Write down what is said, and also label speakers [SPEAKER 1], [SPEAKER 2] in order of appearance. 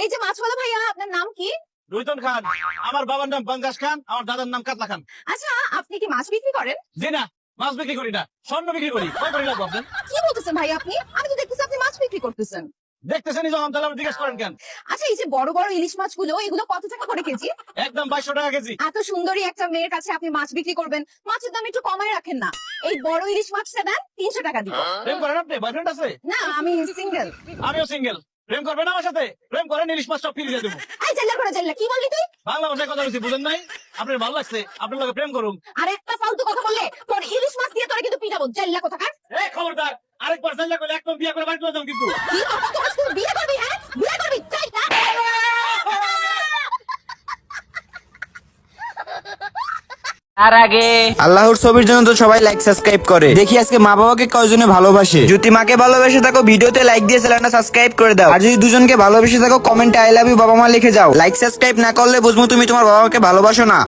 [SPEAKER 1] এই যে মাছওয়ালা ভাইয়া, আপনার নাম কি?
[SPEAKER 2] রুইতন খান। আমার বাবার নাম পাঙ্গাস খান, আমার দাদার নাম কাতলা খান।
[SPEAKER 1] আচ্ছা, আপনি কি মাছ বিক্রি করেন?
[SPEAKER 2] জি না, মাছ বিক্রি করি না, স্বর্ণ বিক্রি করি। কয় করে লাগবে আপনার?
[SPEAKER 1] কি বলতেছেন ভাই আপনি? আমি তো দেখতেছি আপনি মাছ বিক্রি করতেছেন।
[SPEAKER 2] দেখতেছেনই যখন, তাহলে আপনি জিজ্ঞেস করেন কেন?
[SPEAKER 1] আচ্ছা, এই যে বড় বড় ইলিশ মাছগুলো, এগুলো কত টাকা করে কেজি?
[SPEAKER 2] একদম 2200 টাকা কেজি।
[SPEAKER 1] এত সুন্দরী একটা মেয়ের কাছে আপনি মাছ বিক্রি করবেন, মাছের দাম একটু কমায় রাখেন না। এই বড় ইলিশ মাছটা দেন, 300 টাকা দিব।
[SPEAKER 2] প্রেম করেন আপনি? বয়ফ্রেন্ড আছে?
[SPEAKER 1] না, আমি সিঙ্গেল।
[SPEAKER 2] আমিও সিঙ্গেল। প্রেম করবেন আমার সাথে? প্রেম করেন, ইলিশ মাছ সব ফ্রি দিয়ে দেবো।
[SPEAKER 1] এই জেল্লা করে জেল্লা, কি বললি তুই?
[SPEAKER 2] বাংলা ভাষায় কথা বলছি, বুঝেন নাই? আপনার ভালো লাগছে, আপনার লগে প্রেম করুম।
[SPEAKER 1] আর একটা ফালতু কথা বললে তোর ইলিশ মাছ দিয়ে তোরে কিন্তু পিটাবো, জেল্লা কোথাকার।
[SPEAKER 2] এই খবরদার, আরেকবার চাইলে করলে একদম বিয়ে করে বাড়ি চলে যাবো কিন্তু।
[SPEAKER 1] কি তোর কত বয়স, তুই বিয়ে করবি? হ্যাঁ, বিয়ে করবি? তাই না?
[SPEAKER 3] তার আগে
[SPEAKER 4] আল্লাহর ছবির জন্য তো সবাই লাইক সাবস্ক্রাইব করে। দেখি আজকে মা বাবাকে কয়জনে ভালোবাসে। যদি মাকে ভালোবেসে থাকো ভিডিওতে লাইক দিয়ে চ্যানেলটা সাবস্ক্রাইব করে দাও। আর যদি দুজনকে ভালোবেসে থাকো কমেন্টে আই লাভ ইউ বাবা মা লিখে যাও। লাইক সাবস্ক্রাইব না করলে বুঝবো তুমি তোমার বাবা মাকে ভালোবাসো না।